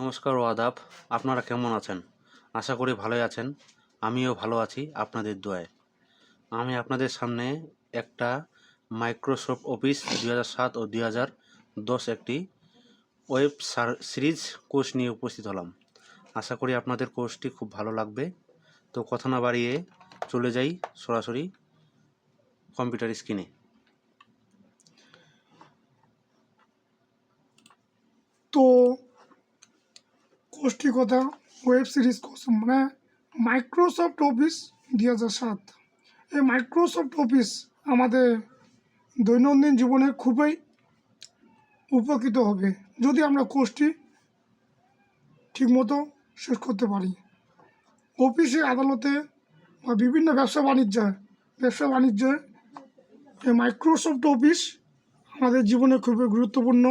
নমস্কার ও আদাব। আপনারা কেমন আছেন? আশা করি ভালোই আছেন। আমিও ভালো আছি আপনাদের দোয়ায়। আমি আপনাদের সামনে একটা মাইক্রোসফট অফিস 2007 ও 2010 একটি ওয়েব সিরিজ কোর্স নিয়ে উপস্থিত হলাম। আশা করি আপনাদের কোর্সটি খুব ভালো লাগবে। তো কথা না বাড়িয়ে চলে যাই সরাসরি কম্পিউটার স্ক্রিনে। তো কোর্সটি কথা ওয়েব সিরিজ কোর্স মানে মাইক্রোসফট অফিস 2007। এই মাইক্রোসফট অফিস আমাদের দৈনন্দিন জীবনে খুবই উপকৃত হবে যদি আমরা কোর্সটি ঠিকমতো শেষ করতে পারি। অফিসে, আদালতে বা বিভিন্ন ব্যবসা বাণিজ্যে এই মাইক্রোসফট অফিস আমাদের জীবনে খুবই গুরুত্বপূর্ণ।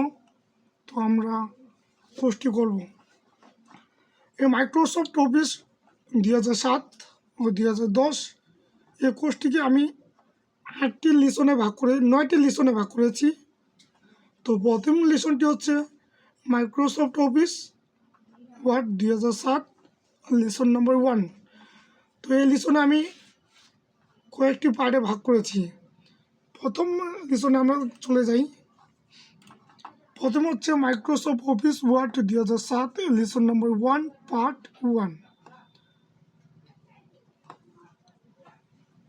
তো আমরা কোর্সটি করব। এই মাইক্রোসফট অফিস 2007 ও 2010 এই কোর্সটিকে আমি 9টি লিসনে ভাগ করেছি। তো প্রথম লিসনটি হচ্ছে মাইক্রোসফট অফিস ওয়ার্ড 2007 লিসন নম্বর 1। তো এই লিসনে আমি কয়েকটি পার্টে ভাগ করেছি। প্রথম লিসনে আমরা চলে যাই। প্রথম হচ্ছে মাইক্রোসফট অফিস ওয়ার্ড 2007 লিসন নম্বর 1 পার্ট 1।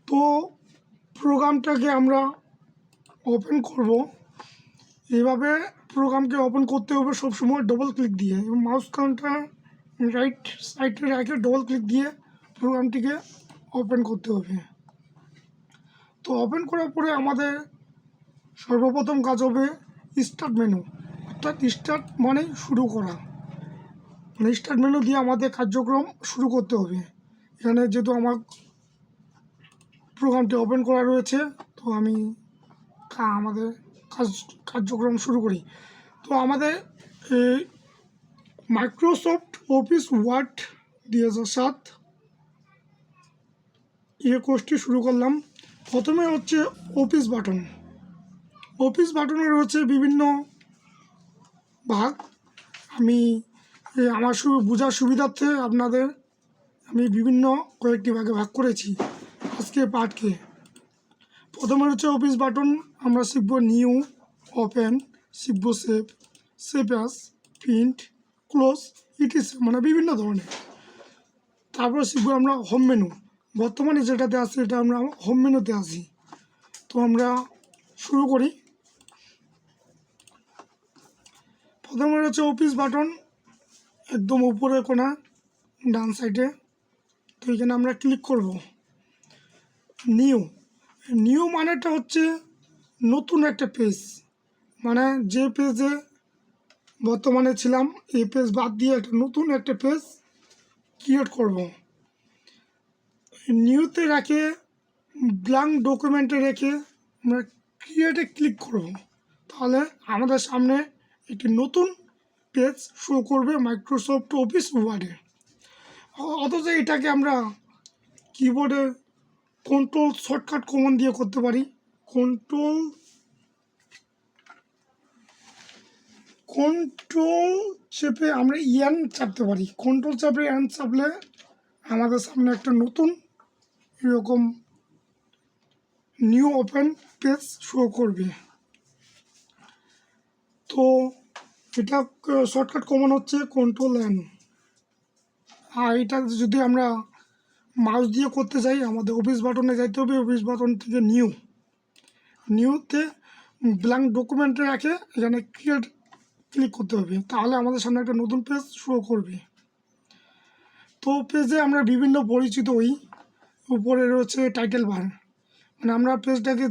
তো প্রোগ্রামটাকে আমরা ওপেন করব। এইভাবে প্রোগ্রামকে ওপেন করতে হবে সবসময় ডবল ক্লিক দিয়ে, এবং মাউস কার্সারটা রাইট সাইডে রেখে ডবল ক্লিক দিয়ে প্রোগ্রামটিকে ওপেন করতে হবে। তো ওপেন করার পরে আমাদের সর্বপ্রথম কাজ হবে স্টার্ট মেনু, অর্থাৎ স্টার্ট মানে শুরু করা। মানে স্টার্ট মেনু দিয়ে আমাদের কার্যক্রম শুরু করতে হবে। এখানে যেহেতু আমার প্রোগ্রামটি ওপেন করা রয়েছে, তো আমি আমাদের কার্যক্রম শুরু করি। তো আমাদের মাইক্রোসফট অফিস ওয়ার্ড 2007 এই কোর্সটি শুরু করলাম। প্রথমে হচ্ছে অফিস বাটন। অফিস বাটনে রয়েছে বিভিন্ন ভাগ। আমি আমার বোঝার সুবিধার্থে আপনাদের আমি বিভিন্ন কয়েকটি ভাগে ভাগ করেছি আজকে পাঠকে। প্রথমে হচ্ছে অফিস বাটন, আমরা শিখব নিউ, ওপেন, শিখব save as, print, close, etc, মানে বিভিন্ন ধরনের। তারপর শিখবো আমরা হোম মেনু। বর্তমানে যেটাতে আছে এটা আমরা হোম মেনুতে আসি। তো আমরা শুরু করি। প্রথমে হচ্ছে অফিস বাটন, একদম উপরে কোণা ডান সাইডে। তো এখানে আমরা ক্লিক করব। নিউ মানেটা হচ্ছে নতুন একটা পেজ, মানে যে পেজে বর্তমানে ছিলাম এই পেজ বাদ দিয়ে একটা নতুন একটা পেজ ক্রিয়েট করব। নিউতে রেখে ব্ল্যাঙ্ক ডকুমেন্টে রেখে আমরা ক্রিয়েটে ক্লিক করব। তাহলে আমাদের সামনে একটি নতুন পেজ শো করবে মাইক্রোসফট অফিস ওয়ার্ডে। অথচ এটাকে আমরা কিবোর্ডে কন্ট্রোল শর্টকাট কমান্ড দিয়ে করতে পারি। কন্ট্রোল চেপে আমরা এন চাপতে পারি। কন্ট্রোল চাপে এন চাপলে আমাদের সামনে একটা নতুন এরকম নিউ ওপেন পেজ শো করবে। তো এটা শর্টকাট কমান্ড হচ্ছে কন্ট্রোল এন। আর এটা যদি আমরা মাউস দিয়ে করতে চাই, আমাদের অফিস বাটনে যাইতে হবে। অফিস বাটন থেকে নিউতে ব্ল্যাঙ্ক ডকুমেন্টে রেখে এখানে ক্লিক করতে হবে। তাহলে আমাদের সামনে একটা নতুন পেজ শো করবে। তো পেজে আমরা বিভিন্ন পরিচিত হই। উপরে রয়েছে টাইটেল বার, মানে আমরা পেজটাকে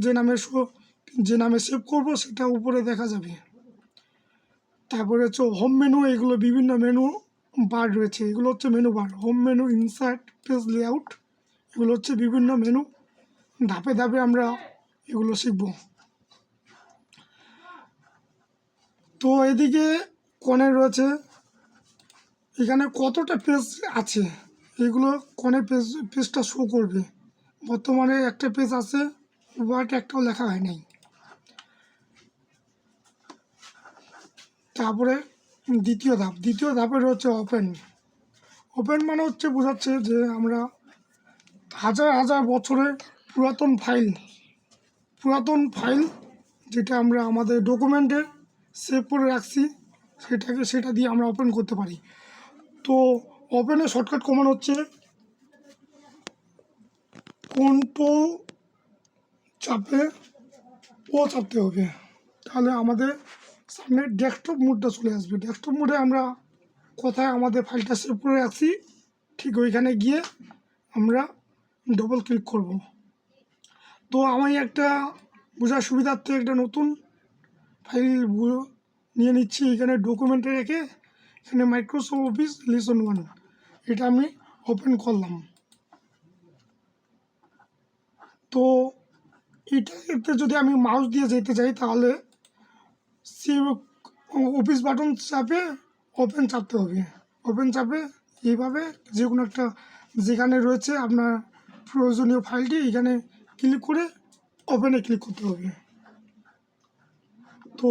যে নামে সেভ করব সেটা উপরে দেখা যাবে। তারপরে হচ্ছে হোম মেনু, এগুলো বিভিন্ন মেনু বার রয়েছে, এগুলো হচ্ছে menu bar. Home menu, insert, page layout, এগুলো হচ্ছে বিভিন্ন মেনু। ধাপে ধাপে আমরা এগুলো শিখব। তো এদিকে কোণে রয়েছে এখানে কতটা পেজ আছে, এগুলো কোণে পেজটা শো করবে। বর্তমানে একটা পেজ আছে, ওয়ার্ড একটাও লেখা হয় নাই। তারপরে দ্বিতীয় ধাপের হচ্ছে ওপেন। ওপেন মানে হচ্ছে বোঝাচ্ছে যে আমরা হাজার হাজার বছরের পুরাতন ফাইল যেটা আমরা আমাদের ডকুমেন্টে সেভ করে রাখছি সেটা দিয়ে আমরা ওপেন করতে পারি। তো ওপেনের শর্টকাট কমান্ড হচ্ছে কন্ট্রোল চাপতে হবে, তাহলে আমাদের সামনে ডেস্কটপ মোডটা চলে আসবে। ডেস্কটপ মোডে আমরা কোথায় আমাদের ফাইলটা সেভ করে রাখছি ঠিক ওইখানে গিয়ে আমরা ডবল ক্লিক করব। তো আমি একটা বোঝার সুবিধার্থে একটা নতুন ফাইল নিয়ে নিচ্ছি। এখানে ডকুমেন্টে রেখে এখানে মাইক্রোসফট অফিস লিসন 1 এটা আমি ওপেন করলাম। তো এতে যদি আমি মাউস দিয়ে যেতে চাই তাহলে অফিস বাটন চাপে ওপেন চাপতে হবে। ওপেন চাপে এইভাবে যে কোনো একটা যেখানে রয়েছে আপনার প্রয়োজনীয় ফাইলটি এখানে ক্লিক করে ওপেনে ক্লিক করতে হবে। তো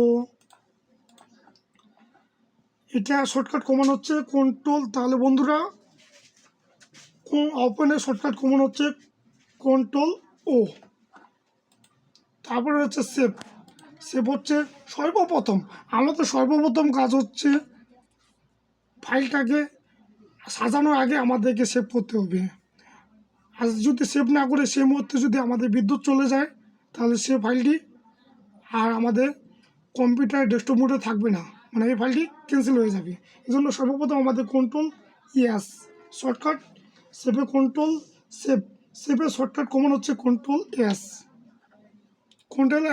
এটা শর্টকাট কমান্ড হচ্ছে কন্ট্রোল। তাহলে বন্ধুরা ওপেনের শর্টকাট কমান্ড হচ্ছে কন্ট্রোল ও। তারপরে হচ্ছে সেভ হচ্ছে সর্বপ্রথম কাজ হচ্ছে ফাইলটাকে সাজানোর আগে আমাদেরকে সেভ করতে হবে। আর যদি সেভ না করে সেই মুহূর্তে যদি আমাদের বিদ্যুৎ চলে যায় তাহলে সে ফাইলটি আর আমাদের কম্পিউটার ডেস্কটপ মোডে থাকবে না, মানে এই ফাইলটি ক্যান্সেল হয়ে যাবে। এই জন্য সর্বপ্রথম আমাদের কন্ট্রোল শর্টকাট সেভের শর্টকাট কমান্ড হচ্ছে কন্ট্রোল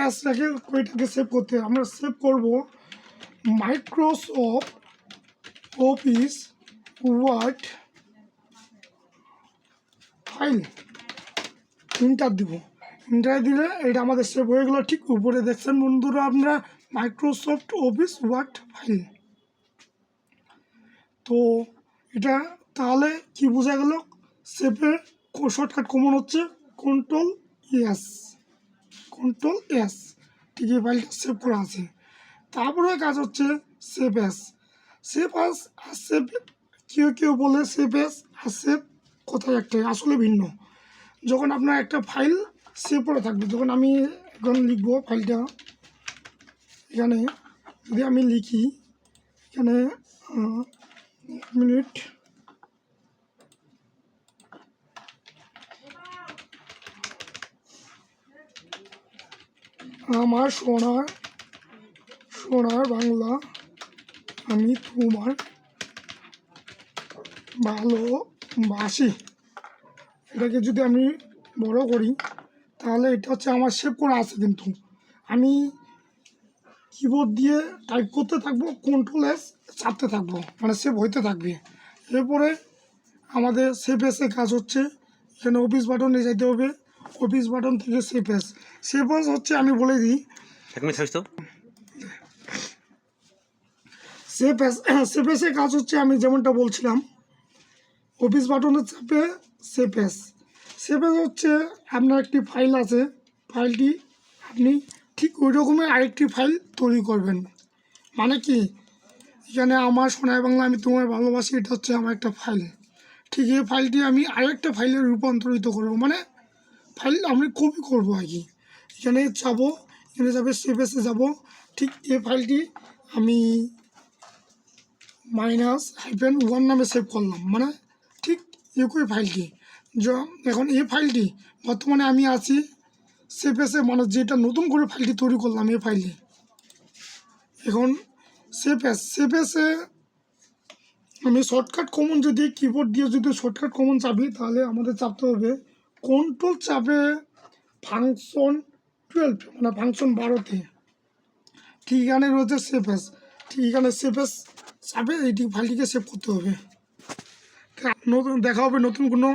এস রেখে ওইটাকে সেভ করতে আমরা সেভ করব Microsoft office word file. Enter দিলে এটা আমাদের সেভ হয়ে গেলো। ঠিক উপরে দেখছেন বন্ধুরা আপনারা মাইক্রোসফট অফিস ওয়ার্ড ফাইল। তো এটা তাহলে কি বোঝা গেল, সেভের শর্টকাট কমান্ড হচ্ছে কন্ট্রোল এস। ঠিক এই ফাইলটা সেভ করা আছে। তারপরে কাজ হচ্ছে সেভ আর সেভ। কেউ বলে সেভ আর সেভ কোথায় একটাই, আসলে ভিন্ন। যখন আপনার একটা ফাইল সেভ করে থাকবে, যখন আমি এখন লিখব ফাইলটা, এখানে যদি আমি লিখি এখানে মিনিট আমার সোনার বাংলা আমি তোমার ভালোবাসি, এটাকে যদি আমি বড় করি তাহলে এটা হচ্ছে আমার সেভ করা আছে। কিন্তু আমি কিবোর্ড দিয়ে টাইপ করতে থাকবো, কন্ট্রোল এস চাপতে থাকবো, মানে সেভ হইতে থাকবে। এরপরে আমাদের সেভ এসে কাজ হচ্ছে এখানে অফিস বাটনে যেতে হবে। অফিস বাটন থেকে সেভ এস হচ্ছে আমি বলে দিই সেভ এসে কাজ হচ্ছে আমি যেমনটা বলছিলাম অফিস বাটনে চাপে সেভ এস হচ্ছে আপনার একটি ফাইল আছে, ফাইলটি আপনি ঠিক ওই রকমের আরেকটি ফাইল তৈরি করবেন। মানে কি, এখানে আমার সোনার বাংলা আমি তোমার ভালোবাসি, এটা হচ্ছে আমার একটা ফাইল। ঠিক এই ফাইলটি আমি আরেকটা ফাইলে রূপান্তরিত করব, মানে ফাইল আমি কপি করবো আর কি। এখানে যাবে সেভ এসে যাবো। ঠিক এই ফাইলটি আমি -1 নামে সেভ করলাম, মানে ঠিক একই ফাইলটি। এখন এই ফাইলটি বর্তমানে আমি আছি সেভ এসে, মানে যেটা নতুন করে ফাইলটি তৈরি করলাম এই ফাইলে। এখন সেভ এসে আমি শর্টকাট কমন যদি কিবোর্ড দিয়ে যদি শর্টকাট কমন চাপি তাহলে আমাদের চাপতে হবে কন্ট্রোল চাপে ফাংশন 12, মানে ফাংশন 12তে। ঠিক এখানে রয়েছে ঠিক এখানে চাপে এইটি ফাইলটিকে সেভ করতে হবে। দেখা হবে নতুন কোনো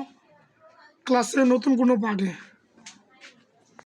ক্লাসে, নতুন কোনো পার্টে।